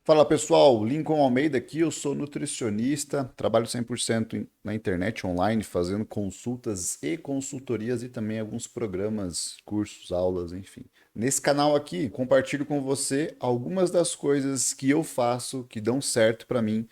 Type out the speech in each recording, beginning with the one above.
Fala pessoal, Lincoln Almeida aqui, eu sou nutricionista, trabalho 100% na internet online, fazendo consultas e consultorias e também alguns programas, cursos, aulas, enfim. Nesse canal aqui, compartilho com você algumas das coisas que eu faço que dão certo para mim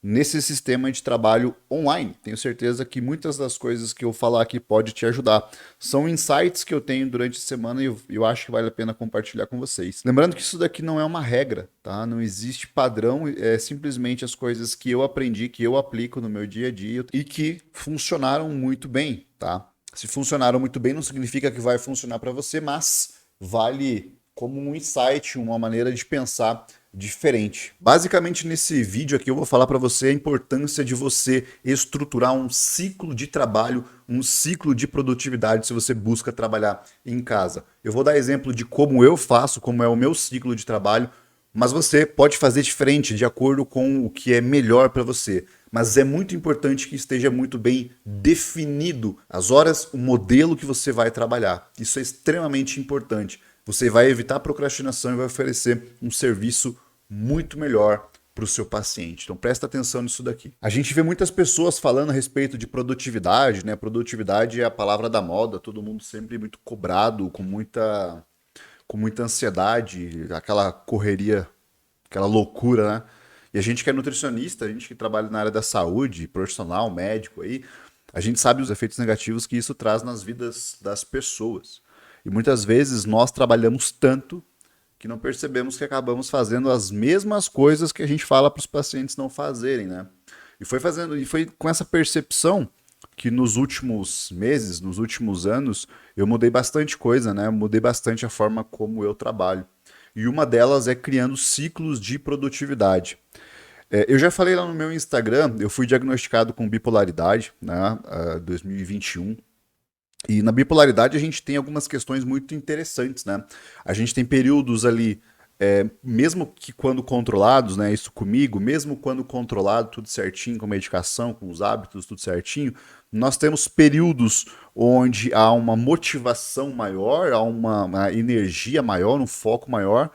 nesse sistema de trabalho online. Tenho certeza que muitas das coisas que eu falar aqui pode te ajudar. São insights que eu tenho durante a semana e eu acho que vale a pena compartilhar com vocês. Lembrando que isso daqui não é uma regra, tá? Não existe padrão, é simplesmente as coisas que eu aprendi, que eu aplico no meu dia a dia e que funcionaram muito bem, tá? Se funcionaram muito bem, não significa que vai funcionar para você, mas vale como um insight, uma maneira de pensar diferente. Basicamente, nesse vídeo aqui eu vou falar para você a importância de você estruturar um ciclo de trabalho, um ciclo de produtividade se você busca trabalhar em casa. Eu vou dar exemplo de como eu faço, como é o meu ciclo de trabalho, mas você pode fazer diferente de acordo com o que é melhor para você. Mas é muito importante que esteja muito bem definido as horas, o modelo que você vai trabalhar. Isso é extremamente importante. Você vai evitar a procrastinação e vai oferecer um serviço muito melhor para o seu paciente. Então presta atenção nisso daqui. A gente vê muitas pessoas falando a respeito de produtividade, né? Produtividade é a palavra da moda, todo mundo sempre muito cobrado, com muita ansiedade, aquela correria, aquela loucura, né? E a gente que é nutricionista, a gente que trabalha na área da saúde, profissional, médico aí, a gente sabe os efeitos negativos que isso traz nas vidas das pessoas. E muitas vezes nós trabalhamos tanto que não percebemos que acabamos fazendo as mesmas coisas que a gente fala para os pacientes não fazerem, né? E foi com essa percepção que nos últimos meses, nos últimos anos, eu mudei bastante coisa, né? Eu mudei bastante a forma como eu trabalho. E uma delas é criando ciclos de produtividade. Eu já falei lá no meu Instagram, eu fui diagnosticado com bipolaridade, né, 2021. E na bipolaridade a gente tem algumas questões muito interessantes, né? A gente tem períodos ali, mesmo que quando controlados, né? Isso comigo, mesmo quando controlado, tudo certinho, com medicação, com os hábitos, tudo certinho, nós temos períodos onde há uma motivação maior, há uma energia maior, um foco maior,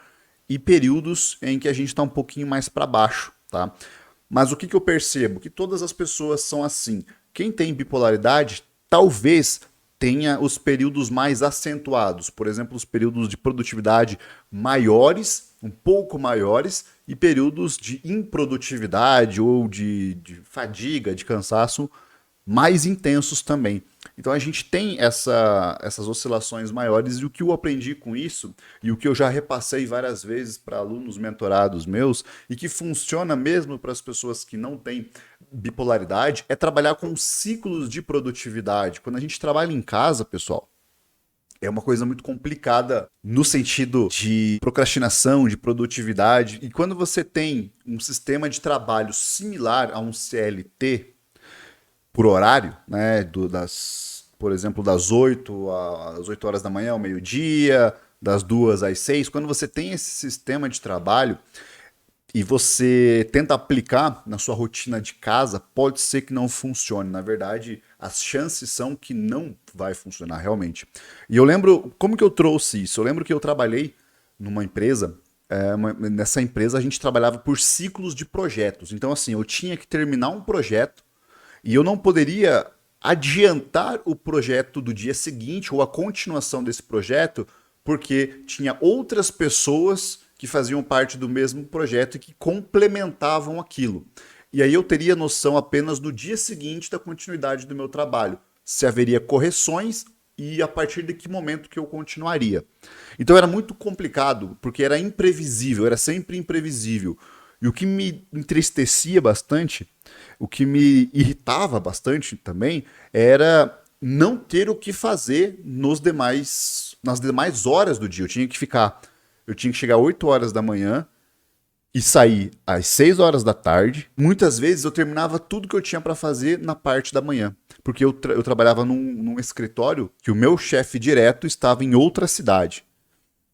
e períodos em que a gente está um pouquinho mais para baixo, tá? Mas o que, que eu percebo? Que todas as pessoas são assim. Quem tem bipolaridade talvez tenha os períodos mais acentuados, por exemplo, os períodos de produtividade maiores, um pouco maiores, e períodos de improdutividade ou de fadiga, de cansaço mais intensos também. Então a gente tem essas oscilações maiores e o que eu aprendi com isso e o que eu já repassei várias vezes para alunos mentorados meus e que funciona mesmo para as pessoas que não têm bipolaridade é trabalhar com ciclos de produtividade. Quando a gente trabalha em casa, pessoal, é uma coisa muito complicada no sentido de procrastinação, de produtividade. E quando você tem um sistema de trabalho similar a um CLT, por horário, né? Por exemplo, das 8 às 8 horas da manhã ao meio-dia, das 2 às 6. Quando você tem esse sistema de trabalho e você tenta aplicar na sua rotina de casa, pode ser que não funcione. Na verdade, as chances são que não vai funcionar realmente. E eu lembro como que eu trouxe isso. Eu lembro que eu trabalhei numa empresa. Nessa empresa a gente trabalhava por ciclos de projetos. Então, assim, eu tinha que terminar um projeto e eu não poderia adiantar o projeto do dia seguinte ou a continuação desse projeto, porque tinha outras pessoas que faziam parte do mesmo projeto e que complementavam aquilo. E aí eu teria noção apenas no dia seguinte da continuidade do meu trabalho, se haveria correções e a partir de que momento que eu continuaria. Então era muito complicado, porque era imprevisível, era sempre imprevisível. E o que me entristecia bastante, o que me irritava bastante também, era não ter o que fazer nas demais horas do dia. Eu tinha que chegar às 8 horas da manhã e sair às 6 horas da tarde. Muitas vezes eu terminava tudo que eu tinha para fazer na parte da manhã, porque eu trabalhava num escritório que o meu chefe direto estava em outra cidade.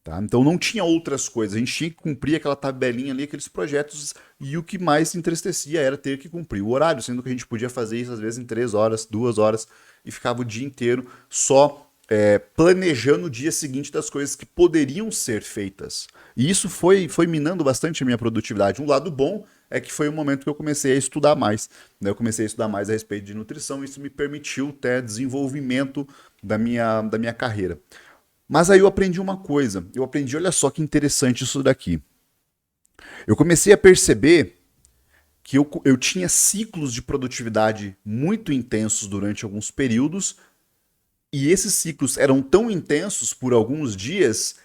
Tá? Então não tinha outras coisas, a gente tinha que cumprir aquela tabelinha ali, aqueles projetos, e o que mais entristecia era ter que cumprir o horário, sendo que a gente podia fazer isso às vezes em 3 horas, 2 horas, e ficava o dia inteiro só planejando o dia seguinte das coisas que poderiam ser feitas. E isso foi minando bastante a minha produtividade. Um lado bom é que foi o momento que eu comecei a estudar mais. Né? Eu comecei a estudar mais a respeito de nutrição, e isso me permitiu ter desenvolvimento da minha carreira. Mas aí eu aprendi uma coisa. Eu aprendi, olha só que interessante isso daqui. Eu comecei a perceber que eu tinha ciclos de produtividade muito intensos durante alguns períodos, e esses ciclos eram tão intensos por alguns dias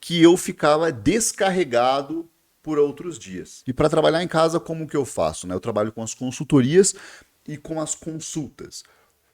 que eu ficava descarregado por outros dias. E para trabalhar em casa, como que eu faço? Né? Eu trabalho com as consultorias e com as consultas.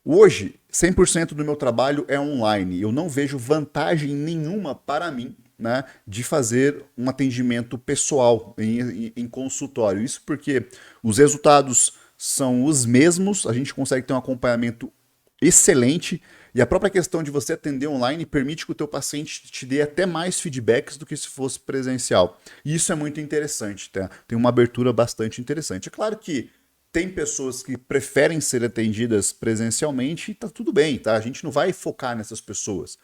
Hoje, 100% do meu trabalho é online. Eu não vejo vantagem nenhuma para mim, né, de fazer um atendimento pessoal em consultório. Isso porque os resultados são os mesmos, a gente consegue ter um acompanhamento excelente, e a própria questão de você atender online permite que o teu paciente te dê até mais feedbacks do que se fosse presencial. E isso é muito interessante, tá? Tem uma abertura bastante interessante. É claro que tem pessoas que preferem ser atendidas presencialmente e tá tudo bem, tá? A gente não vai focar nessas pessoas.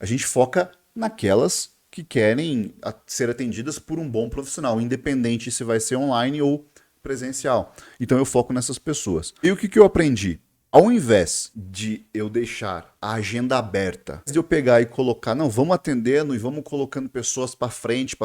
A gente foca naquelas que querem ser atendidas por um bom profissional, independente se vai ser online ou presencial. Então eu foco nessas pessoas. E o que eu aprendi? Ao invés de eu deixar a agenda aberta, de eu pegar e colocar, não, vamos atendendo e vamos colocando pessoas para frente,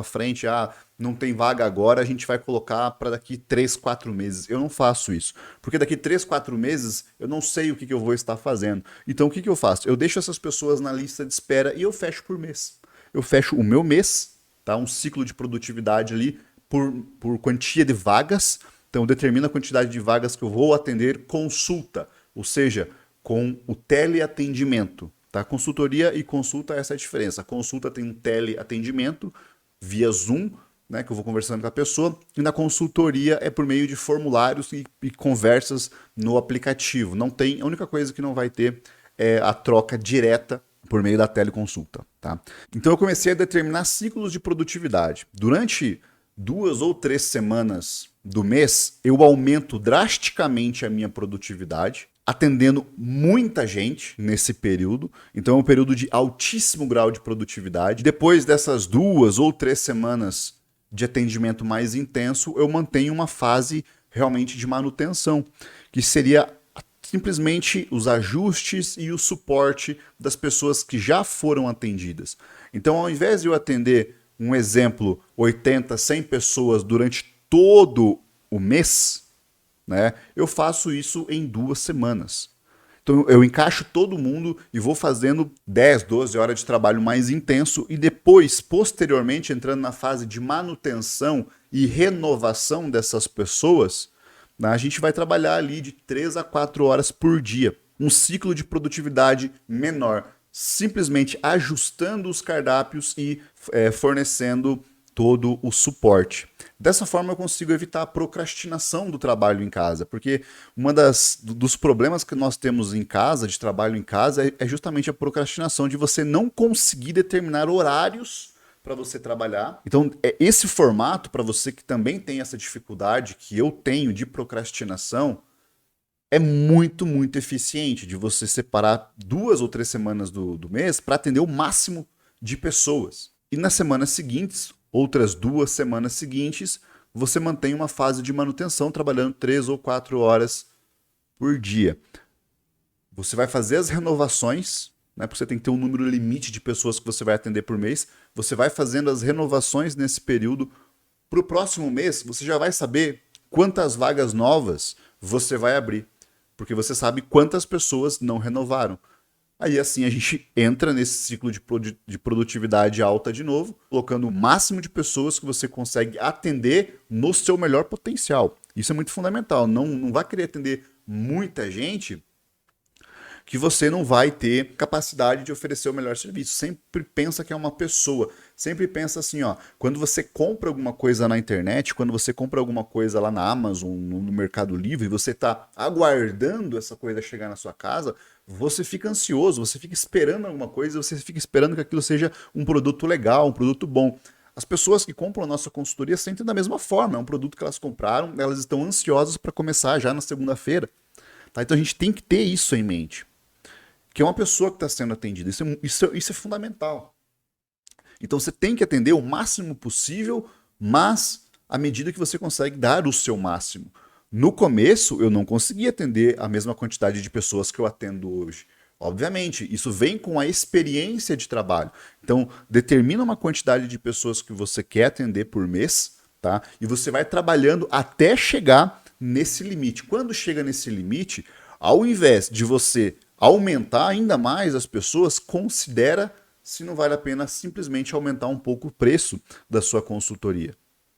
não tem vaga agora, a gente vai colocar para daqui 3, 4 meses. Eu não faço isso, porque daqui 3, 4 meses eu não sei o que eu vou estar fazendo. Então o que eu faço? Eu deixo essas pessoas na lista de espera e eu fecho por mês. Eu fecho o meu mês, tá? Um ciclo de produtividade ali por quantia de vagas. Então eu determino a quantidade de vagas que eu vou atender consulta. Ou seja, com o teleatendimento. Tá? Consultoria e consulta, essa é a diferença. A consulta tem um teleatendimento via Zoom, né, que eu vou conversando com a pessoa, e na consultoria é por meio de formulários e conversas no aplicativo. Não tem, a única coisa que não vai ter é a troca direta por meio da teleconsulta. Tá? Então eu comecei a determinar ciclos de produtividade. Durante 2 ou 3 semanas do mês, eu aumento drasticamente a minha produtividade, atendendo muita gente nesse período. Então é um período de altíssimo grau de produtividade. Depois dessas 2 ou 3 semanas de atendimento mais intenso, eu mantenho uma fase realmente de manutenção, que seria simplesmente os ajustes e o suporte das pessoas que já foram atendidas. Então, ao invés de eu atender, um exemplo, 80, 100 pessoas durante todo o mês, né, eu faço isso em 2 semanas. Então eu encaixo todo mundo e vou fazendo 10, 12 horas de trabalho mais intenso e depois, posteriormente, entrando na fase de manutenção e renovação dessas pessoas, né, a gente vai trabalhar ali de 3 a 4 horas por dia. Um ciclo de produtividade menor, simplesmente ajustando os cardápios e fornecendo todo o suporte. Dessa forma eu consigo evitar a procrastinação do trabalho em casa, porque dos problemas que nós temos em casa, de trabalho em casa, é justamente a procrastinação de você não conseguir determinar horários para você trabalhar. Então, esse formato, para você que também tem essa dificuldade que eu tenho de procrastinação, é muito, muito eficiente de você separar 2 ou 3 semanas do mês para atender o máximo de pessoas. E nas semanas seguintes, outras 2 semanas seguintes, você mantém uma fase de manutenção trabalhando 3 ou 4 horas por dia. Você vai fazer as renovações, né, porque você tem que ter um número limite de pessoas que você vai atender por mês. Você vai fazendo as renovações nesse período. Para o próximo mês, você já vai saber quantas vagas novas você vai abrir, porque você sabe quantas pessoas não renovaram. Aí assim a gente entra nesse ciclo de produtividade alta de novo, colocando o máximo de pessoas que você consegue atender no seu melhor potencial. Isso é muito fundamental. Não vai querer atender muita gente que você não vai ter capacidade de oferecer o melhor serviço. Sempre pensa que é uma pessoa. Sempre pensa assim, ó, quando você compra alguma coisa na internet, quando você compra alguma coisa lá na Amazon, no Mercado Livre, e você está aguardando essa coisa chegar na sua casa, você fica ansioso, você fica esperando alguma coisa, você fica esperando que aquilo seja um produto legal, um produto bom. As pessoas que compram a nossa consultoria sentem da mesma forma, é um produto que elas compraram, elas estão ansiosas para começar já na segunda-feira. Tá? Então a gente tem que ter isso em mente. porque é uma pessoa que está sendo atendida. Isso é fundamental. Então você tem que atender o máximo possível, mas à medida que você consegue dar o seu máximo. No começo, eu não conseguia atender a mesma quantidade de pessoas que eu atendo hoje. Obviamente, isso vem com a experiência de trabalho. Então, determina uma quantidade de pessoas que você quer atender por mês, tá? E você vai trabalhando até chegar nesse limite. Quando chega nesse limite, ao invés de você aumentar ainda mais as pessoas, considera se não vale a pena simplesmente aumentar um pouco o preço da sua consultoria,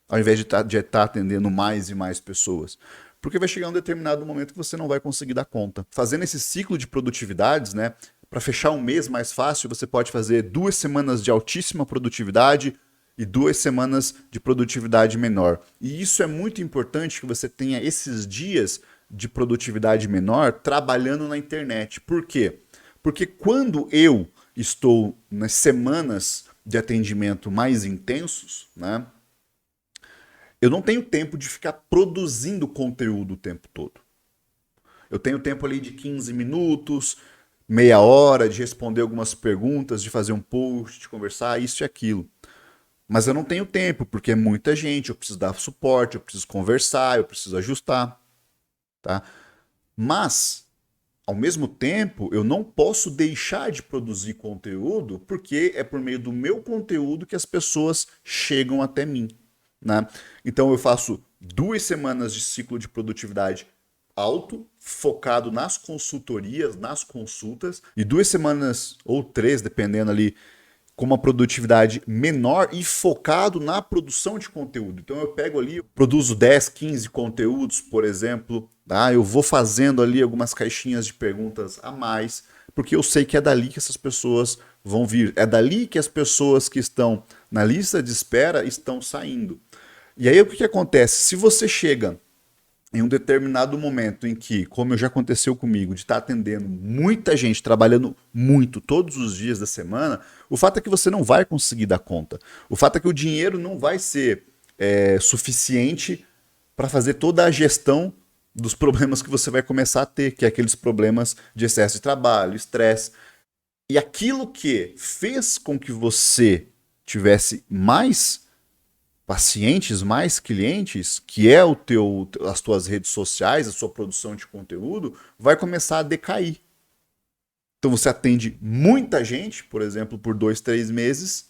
ao invés de estar atendendo mais e mais pessoas. Porque vai chegar um determinado momento que você não vai conseguir dar conta. Fazendo esse ciclo de produtividades, né? Para fechar um mês mais fácil, você pode fazer 2 semanas de altíssima produtividade e 2 semanas de produtividade menor. E isso é muito importante que você tenha esses dias de produtividade menor trabalhando na internet. Por quê? Porque quando eu estou nas semanas de atendimento mais intensos, né? Eu não tenho tempo de ficar produzindo conteúdo o tempo todo. Eu tenho tempo ali de 15 minutos, meia hora, de responder algumas perguntas, de fazer um post, de conversar, isso e aquilo. Mas eu não tenho tempo, porque é muita gente, eu preciso dar suporte, eu preciso conversar, eu preciso ajustar, tá? Mas, ao mesmo tempo, eu não posso deixar de produzir conteúdo, porque é por meio do meu conteúdo que as pessoas chegam até mim. Né? Então eu faço 2 semanas de ciclo de produtividade alto, focado nas consultorias, nas consultas, e 2 semanas ou 3, dependendo ali, com uma produtividade menor e focado na produção de conteúdo. Então eu pego ali, produzo 10, 15 conteúdos, por exemplo, tá? Eu vou fazendo ali algumas caixinhas de perguntas a mais, porque eu sei que é dali que essas pessoas vão vir. É dali que as pessoas que estão na lista de espera estão saindo. E aí o que acontece? Se você chega em um determinado momento em que, como já aconteceu comigo, de estar atendendo muita gente, trabalhando muito todos os dias da semana, o fato é que você não vai conseguir dar conta. O fato é que o dinheiro não vai ser suficiente para fazer toda a gestão dos problemas que você vai começar a ter, que é aqueles problemas de excesso de trabalho, estresse. E aquilo que fez com que você tivesse mais pacientes, mais clientes, que é as tuas redes sociais, a sua produção de conteúdo, vai começar a decair. Então você atende muita gente, por exemplo, por 2, 3 meses,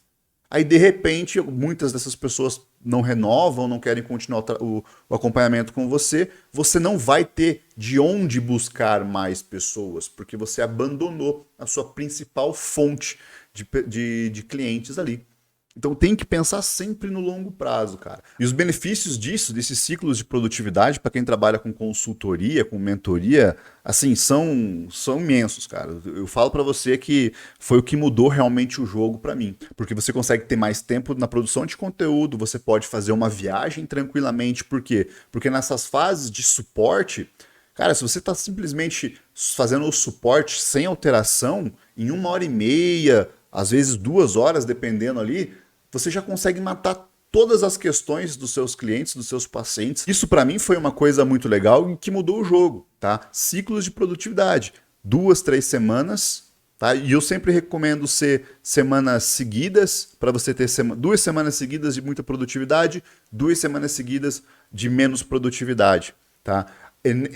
aí de repente muitas dessas pessoas não renovam, não querem continuar o acompanhamento com você, você não vai ter de onde buscar mais pessoas, porque você abandonou a sua principal fonte de clientes ali. Então tem que pensar sempre no longo prazo, cara. E os benefícios disso, desses ciclos de produtividade, para quem trabalha com consultoria, com mentoria, assim, são imensos, cara. Eu falo para você que foi o que mudou realmente o jogo para mim. Porque você consegue ter mais tempo na produção de conteúdo, você pode fazer uma viagem tranquilamente. Por quê? Porque nessas fases de suporte, cara, se você está simplesmente fazendo o suporte sem alteração, em 1h30, às vezes 2 horas, dependendo ali, você já consegue matar todas as questões dos seus clientes, dos seus pacientes. Isso para mim foi uma coisa muito legal e que mudou o jogo, tá? Ciclos de produtividade, 2, 3 semanas, tá? E eu sempre recomendo ser semanas seguidas, para você ter 2 semanas seguidas de muita produtividade, 2 semanas seguidas de menos produtividade, tá?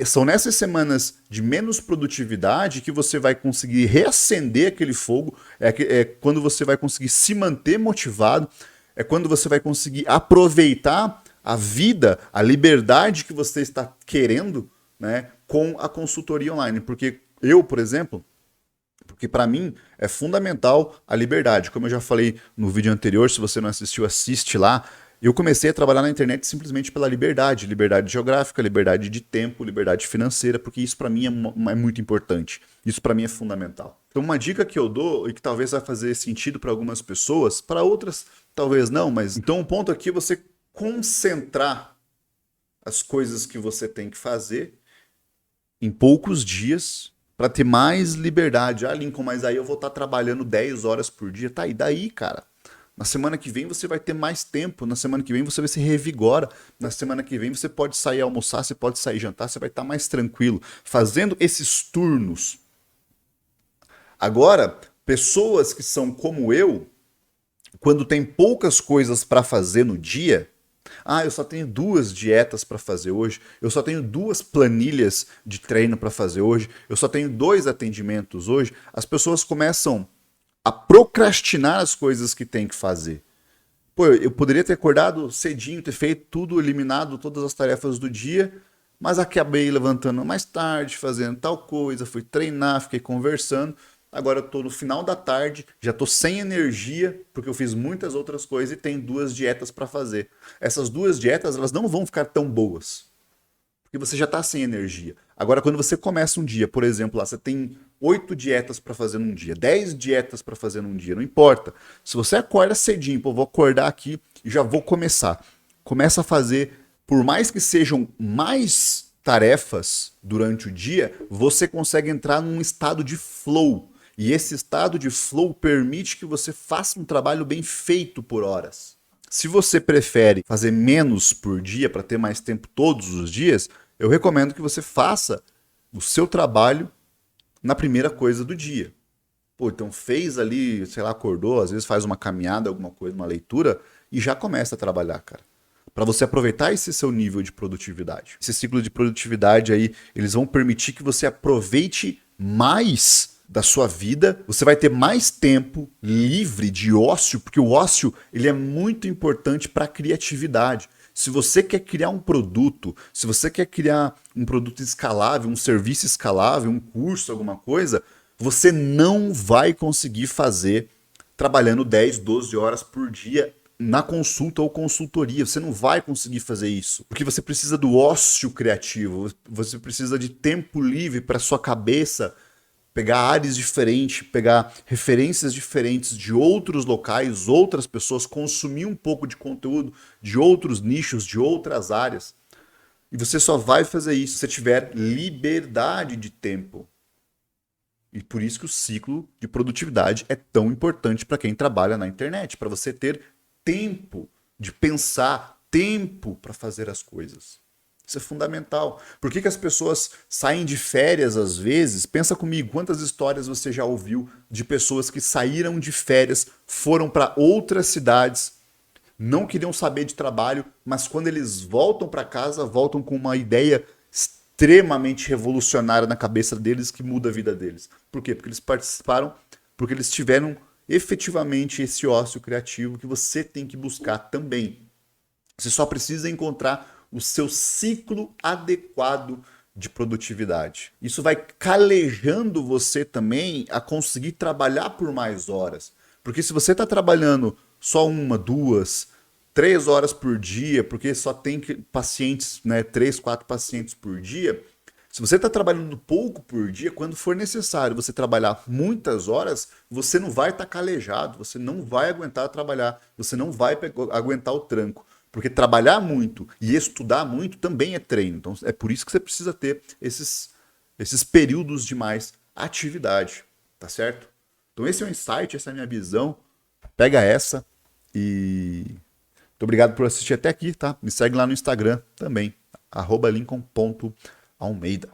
São nessas semanas de menos produtividade que você vai conseguir reacender aquele fogo, é quando você vai conseguir se manter motivado, é quando você vai conseguir aproveitar a vida, a liberdade que você está querendo, né, com a consultoria online. Porque eu, por exemplo, porque para mim é fundamental a liberdade. Como eu já falei no vídeo anterior, se você não assistiu, assiste lá. Eu comecei a trabalhar na internet simplesmente pela liberdade, liberdade geográfica, liberdade de tempo, liberdade financeira, porque isso para mim é muito importante. Isso para mim é fundamental. Então uma dica que eu dou e que talvez vai fazer sentido para algumas pessoas, para outras talvez não, mas então o ponto aqui é você concentrar as coisas que você tem que fazer em poucos dias para ter mais liberdade. Ah, Lincoln, mas aí eu vou estar trabalhando 10 horas por dia. Tá, e daí, cara? Na semana que vem você vai ter mais tempo, na semana que vem você vai se revigora, na semana que vem você pode sair almoçar, você pode sair jantar, você vai estar mais tranquilo. Fazendo esses turnos, Agora, pessoas que são como eu, quando tem poucas coisas para fazer no dia, eu só tenho 2 dietas para fazer hoje, eu só tenho 2 planilhas de treino para fazer hoje, eu só tenho 2 atendimentos hoje, as pessoas começam a procrastinar as coisas que tem que fazer. Pô, eu poderia ter acordado cedinho, ter feito tudo, eliminado todas as tarefas do dia, mas acabei levantando mais tarde, fazendo tal coisa, fui treinar, fiquei conversando. Agora eu tô no final da tarde, já tô sem energia, porque eu fiz muitas outras coisas e tenho 2 dietas para fazer. Essas 2 dietas, elas não vão ficar tão boas, porque você já está sem energia. Agora, quando você começa um dia, por exemplo, lá você tem 8 dietas para fazer num dia, 10 dietas para fazer num dia, não importa. Se você acorda cedinho, pô, vou acordar aqui e já vou começar. Começa a fazer, por mais que sejam mais tarefas durante o dia, você consegue entrar num estado de flow. E esse estado de flow permite que você faça um trabalho bem feito por horas. Se você prefere fazer menos por dia para ter mais tempo todos os dias, eu recomendo que você faça o seu trabalho na primeira coisa do dia. Pô, então fez ali, sei lá, acordou, às vezes faz uma caminhada, alguma coisa, uma leitura e já começa a trabalhar, cara. Para você aproveitar esse seu nível de produtividade. Esse ciclo de produtividade aí, eles vão permitir que você aproveite mais da sua vida, você vai ter mais tempo livre de ócio, porque o ócio ele é muito importante para a criatividade. Se você quer criar um produto, se você quer criar um produto escalável, um serviço escalável, um curso, alguma coisa, você não vai conseguir fazer trabalhando 10, 12 horas por dia na consulta ou consultoria. Você não vai conseguir fazer isso, porque você precisa do ócio criativo, você precisa de tempo livre para sua cabeça pegar áreas diferentes, pegar referências diferentes de outros locais, outras pessoas, consumir um pouco de conteúdo de outros nichos, de outras áreas. E você só vai fazer isso se você tiver liberdade de tempo. E por isso que o ciclo de produtividade é tão importante para quem trabalha na internet, para você ter tempo de pensar, tempo para fazer as coisas. Isso é fundamental. Por que as pessoas saem de férias às vezes? Pensa comigo, quantas histórias você já ouviu de pessoas que saíram de férias, foram para outras cidades, não queriam saber de trabalho, mas quando eles voltam para casa, voltam com uma ideia extremamente revolucionária na cabeça deles que muda a vida deles. Por quê? Porque eles participaram, porque eles tiveram efetivamente esse ócio criativo que você tem que buscar também. Você só precisa encontrar o seu ciclo adequado de produtividade. Isso vai calejando você também a conseguir trabalhar por mais horas. Porque se você está trabalhando só 1, 2, 3 horas por dia, porque só tem pacientes, né, 3, 4 pacientes por dia, se você está trabalhando pouco por dia, quando for necessário você trabalhar muitas horas, você não vai estar calejado, você não vai aguentar trabalhar, você não vai aguentar o tranco. Porque trabalhar muito e estudar muito também é treino. Então é por isso que você precisa ter esses períodos de mais atividade, tá certo? Então esse é o insight, essa é a minha visão. Pega essa e muito obrigado por assistir até aqui, tá? Me segue lá no Instagram também, @lincoln.almeida.